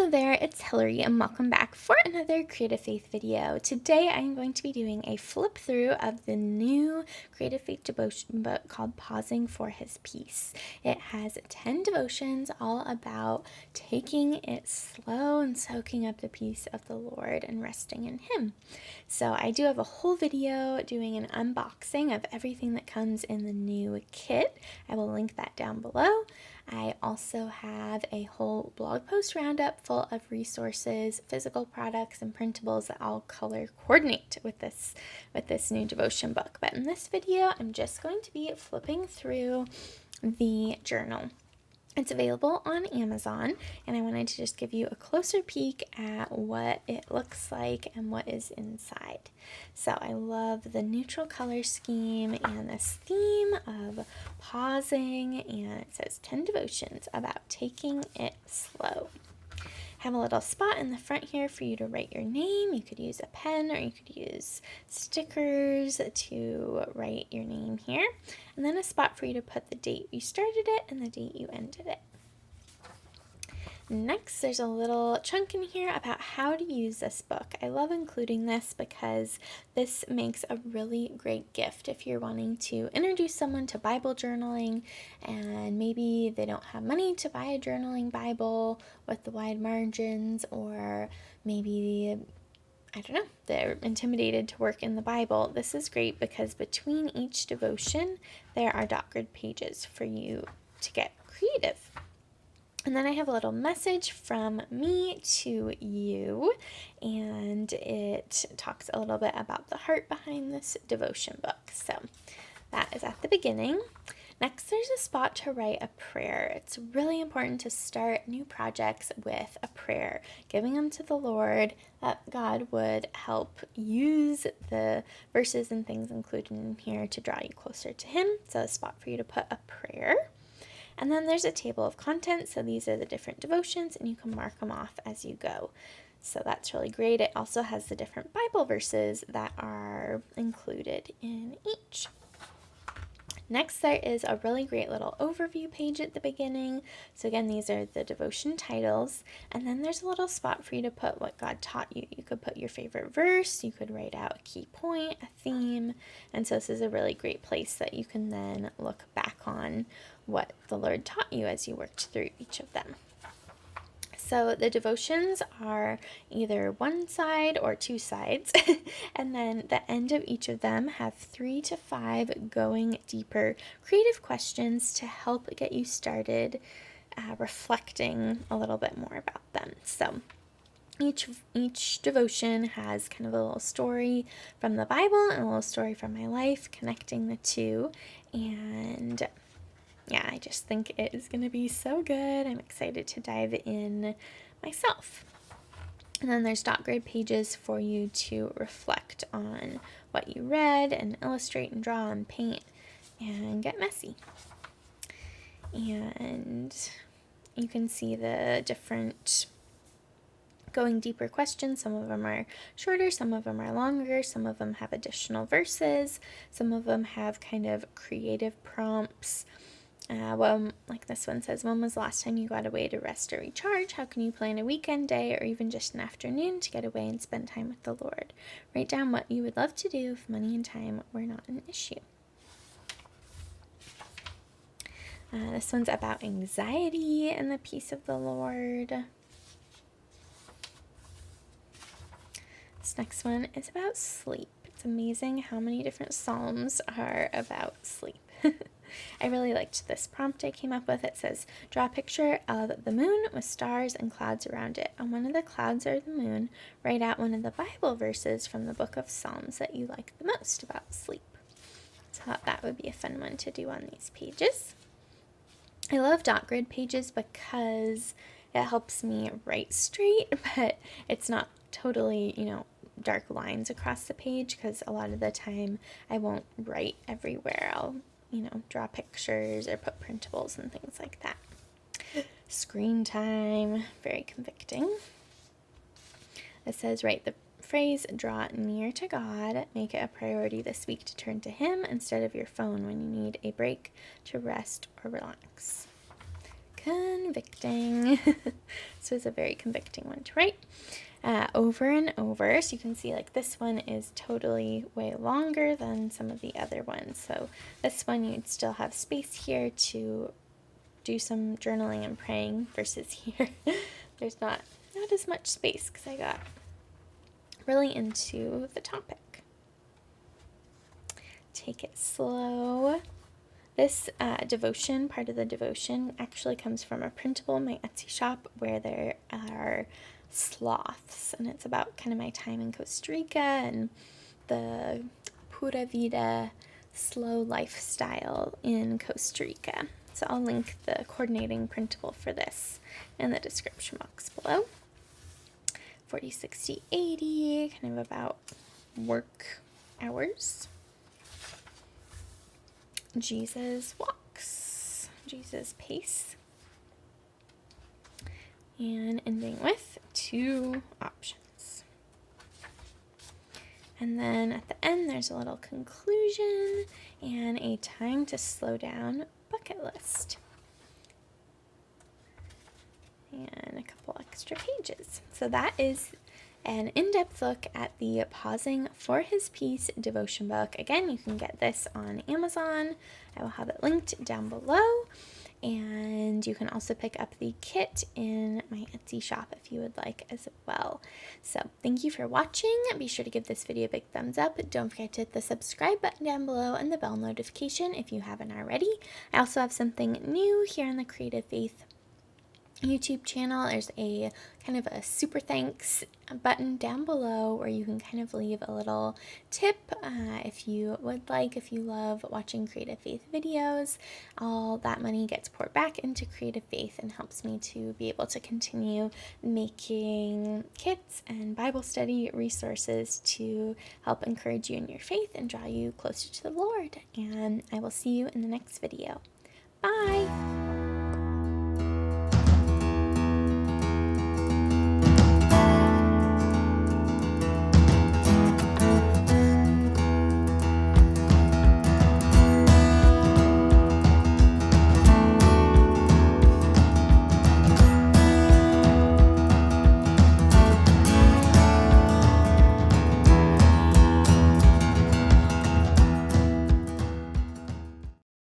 Hello there, it's Hillary and welcome back for another Creative Faith video. Today I'm going to be doing a flip through of the new Creative Faith devotion book called Pausing for His Peace. It has 10 devotions all about taking it slow and soaking up the peace of the Lord and resting in Him. So I do have a whole video doing an unboxing of everything that comes in the new kit. I will link that down below. I also have a whole blog post roundup full of resources, physical products, and printables that all color coordinate with this new devotion book. But in this video, I'm just going to be flipping through the journal. It's available on Amazon, and I wanted to just give you a closer peek at what it looks like and what is inside. So I love the neutral color scheme and this theme of pausing, and it says 10 devotions about taking it slow. Have a little spot in the front here for you to write your name. You could use a pen or you could use stickers to write your name here. And then a spot for you to put the date you started it and the date you ended it. Next, there's a little chunk in here about how to use this book. I love including this because this makes a really great gift if you're wanting to introduce someone to Bible journaling and maybe they don't have money to buy a journaling Bible with the wide margins, or maybe I don't know, they're intimidated to work in the Bible. This is great because between each devotion, there are dot grid pages for you to get creative. And then I have a little message from me to you, and it talks a little bit about the heart behind this devotion book. So that is at the beginning. Next, there's a spot to write a prayer. It's really important to start new projects with a prayer, giving them to the Lord, that God would help use the verses and things included in here to draw you closer to Him. So a spot for you to put a prayer. And then there's a table of contents, so these are the different devotions, and you can mark them off as you go. So that's really great. It also has the different Bible verses that are included in each. Next, there is a really great little overview page at the beginning. So again, these are the devotion titles. And then there's a little spot for you to put what God taught you. You could put your favorite verse, you could write out a key point, a theme. And so this is a really great place that you can then look back on what the Lord taught you as you worked through each of them. So the devotions are either one side or two sides, and then the end of each of them have 3 to 5 going deeper creative questions to help get you started reflecting a little bit more about them. So each devotion has kind of a little story from the Bible and a little story from my life, connecting the two, and yeah, I just think it is going to be so good. I'm excited to dive in myself. And then there's dot grid pages for you to reflect on what you read and illustrate and draw and paint and get messy. And you can see the different going deeper questions. Some of them are shorter, some of them are longer, some of them have additional verses, some of them have kind of creative prompts. Like this one says, when was the last time you got away to rest or recharge? How can you plan a weekend day or even just an afternoon to get away and spend time with the Lord? Write down what you would love to do if money and time were not an issue. This one's about anxiety and the peace of the Lord. This next one is about sleep. It's amazing how many different psalms are about sleep. I really liked this prompt I came up with. It says, draw a picture of the moon with stars and clouds around it. On one of the clouds or the moon, write out one of the Bible verses from the book of Psalms that you like the most about sleep. So I thought that would be a fun one to do on these pages. I love dot grid pages because it helps me write straight, but it's not totally, dark lines across the page, because a lot of the time I won't write everywhere. I'll draw pictures or put printables and things like that. Screen time, very convicting. It says, write the phrase, draw near to God. Make it a priority this week to turn to Him instead of your phone when you need a break to rest or relax. Convicting. This was a very convicting one to write. Over and over. So you can see like this one is totally way longer than some of the other ones. So this one you'd still have space here to do some journaling and praying versus here. There's not as much space because I got really into the topic. Take it slow. This devotion, part of the devotion, actually comes from a printable in my Etsy shop where there are sloths, and it's about kind of my time in Costa Rica and the pura vida slow lifestyle in Costa Rica. So I'll link the coordinating printable for this in the description box below. 40, 60, 80, kind of about work hours. Jesus walks, Jesus pace, and ending with 2 options. And then at the end there's a little conclusion and a time to slow down bucket list. And a couple extra pages. So that is an in-depth look at the Pausing for His Peace devotion book. Again, you can get this on Amazon. I will have it linked down below. And you can also pick up the kit in my Etsy shop if you would like as well. So thank you for watching. Be sure to give this video a big thumbs up. Don't forget to hit the subscribe button down below and the bell notification if you haven't already. I also have something new here on the Creative Faith YouTube channel. There's a kind of a super thanks button down below where you can kind of leave a little tip if you would like, if you love watching Creative Faith videos. All that money gets poured back into Creative Faith and helps me to be able to continue making kits and Bible study resources to help encourage you in your faith and draw you closer to the Lord. And I will see you in the next video. Bye!